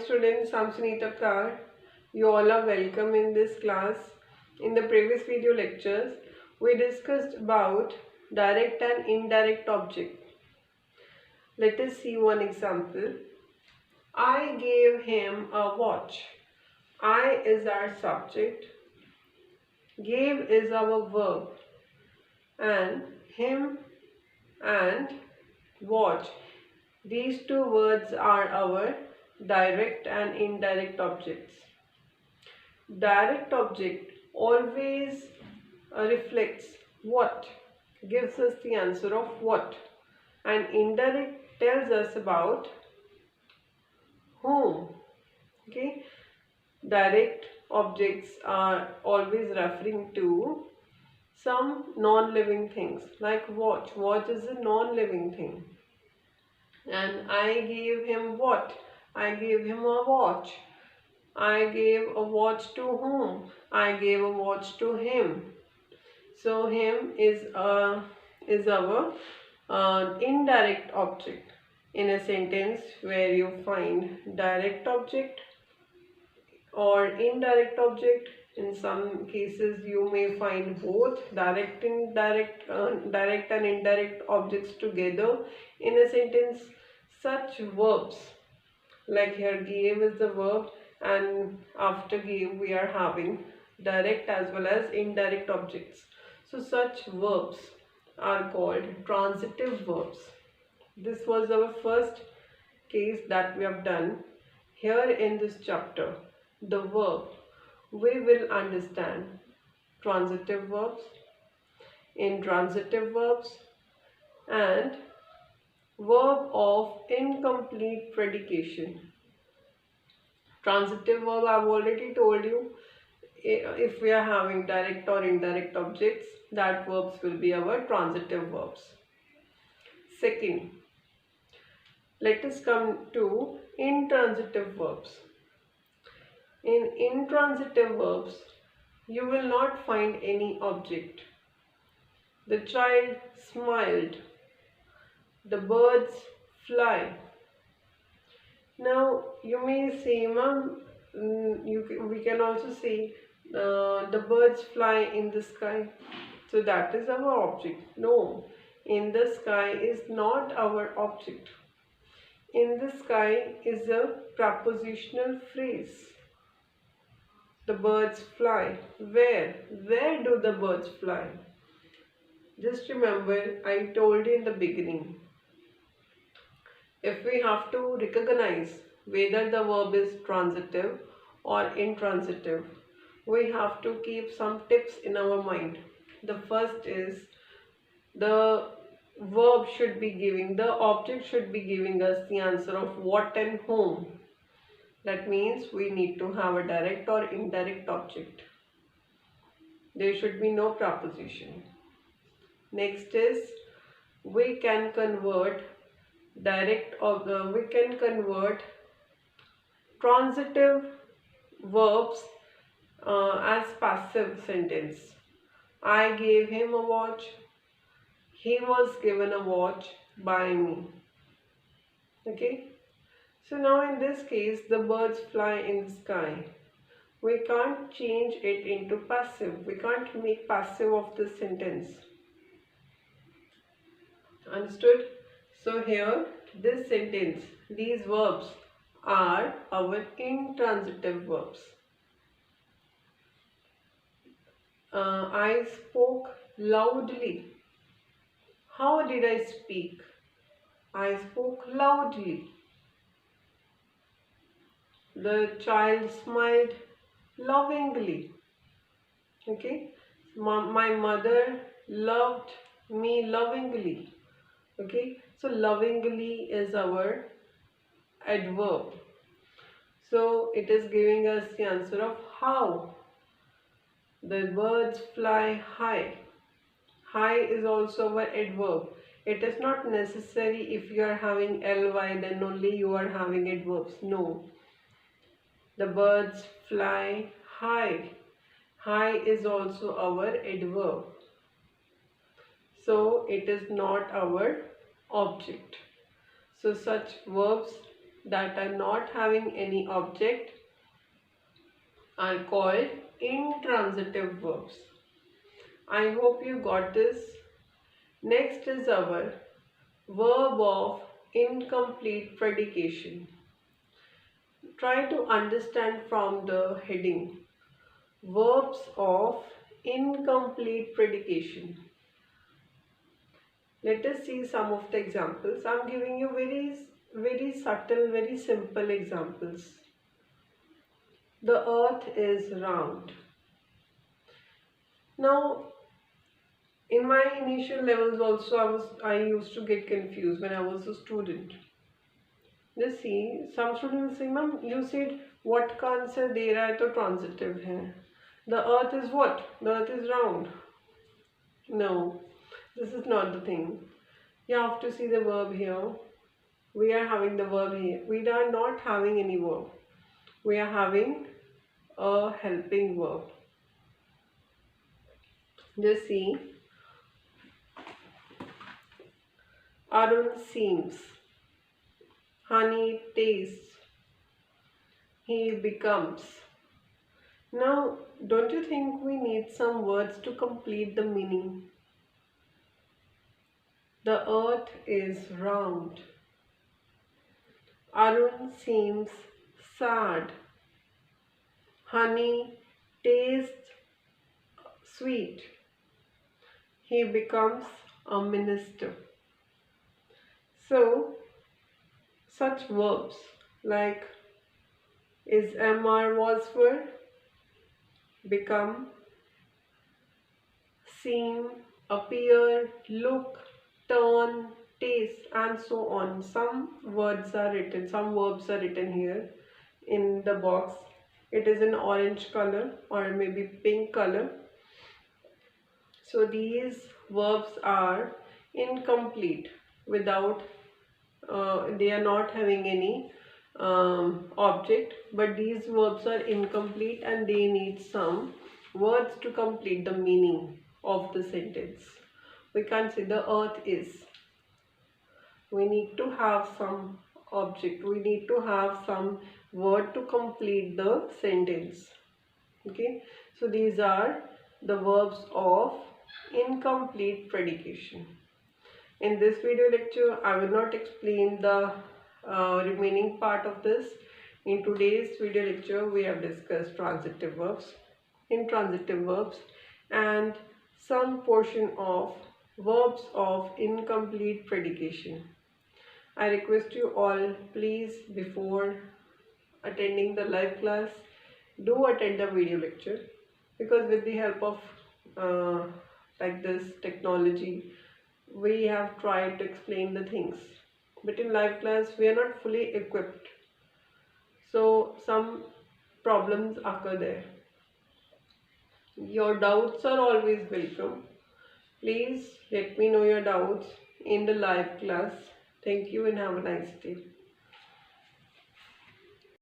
students, I'm Sunita Kar. You all are welcome in this class. In the previous video lectures, we discussed about direct and indirect object. Let us see one example. I gave him a watch. I is our subject. Gave is our verb. And him and watch. These two words are our direct and indirect objects. Direct object always reflects what, gives us the answer of what, and indirect tells us about whom. Okay, direct objects are always referring to some non-living things, like watch. Watch is a non-living thing. And I gave him what? I gave him a watch. I gave a watch to whom? I gave a watch to him. So him is our indirect object in a sentence where you find direct object or indirect object. In some cases you may find both direct and indirect objects together in a sentence. Such verbs, like here gave is the verb, and after gave we are having direct as well as indirect objects. So such verbs are called transitive verbs. This was our first case that we have done. Here in this chapter, the verb, we will understand transitive verbs, intransitive verbs, and verb of incomplete predication. Transitive verb, I have already told you, if we are having direct or indirect objects, that verbs will be our transitive verbs. Second, let us come to intransitive verbs. In intransitive verbs, you will not find any object. The child smiled. The birds fly. Now you may say, Mom, we can also say the birds fly in the sky. So that is our object. No, in the sky is not our object. In the sky is a prepositional phrase. The birds fly. Where? Where do the birds fly? Just remember, I told you in the beginning. If we have to recognize whether the verb is transitive or intransitive, we have to keep some tips in our mind. The first is the verb should be giving, the object should be giving us the answer of what and whom. That means we need to have a direct or indirect object. There should be no preposition. Next is we can convert transitive verbs as passive sentence. I gave him a watch. He was given a watch by me. Okay. So now in this case, the birds fly in the sky. We can't change it into passive. We can't make passive of this sentence. Understood? So here, this sentence, these verbs are our intransitive verbs. I spoke loudly. How did I speak? I spoke loudly. The child smiled lovingly. Okay. My mother loved me lovingly. Okay. So lovingly is our adverb. So it is giving us the answer of how. The birds fly high. High is also our adverb. It is not necessary if you are having ly then only you are having adverbs. No. The birds fly high. High is also our adverb. So it is not our object. So such verbs that are not having any object are called intransitive verbs. I hope you got this. Next is our verb of incomplete predication. Try to understand from the heading. Verbs of incomplete predication. Let us see some of the examples. I am giving you very subtle, very simple examples. The earth is round. Now, in my initial levels also I used to get confused when I was a student. Just see, some students say, "Ma'am, you said what का answer दे रहा है तो transitive है. The earth is what? The earth is round." No, this is not the thing. You have to see the verb here. We are having the verb here. We are not having any verb. We are having a helping verb. Just see. Arun seems. Honey tastes. He becomes. Now, don't you think we need some words to complete the meaning? The earth is round. Arun seems sad. Honey tastes sweet. He becomes a minister. So, such verbs like is, am, are, was, were, become, seem, appear, look, turn, taste, and so on. Some words are written, some verbs are written here in the box. It is in orange color or maybe pink color. So these verbs are incomplete without they are not having any object, but these verbs are incomplete and they need some words to complete the meaning of the sentence. We can't say the earth is. We need to have some object. We need to have some word to complete the sentence. Okay, so these are the verbs of incomplete predication. In this video lecture, I will not explain the remaining part of this. In today's video lecture, we have discussed transitive verbs, intransitive verbs, and some portion of verbs of incomplete predication. I request you all, please, before attending the live class, do attend the video lecture, because with the help of like this technology, we have tried to explain the things, but in live class we are not fully equipped, so some problems occur there. Your doubts are always welcome. Please let me know your doubts in the live class. Thank you and have a nice day.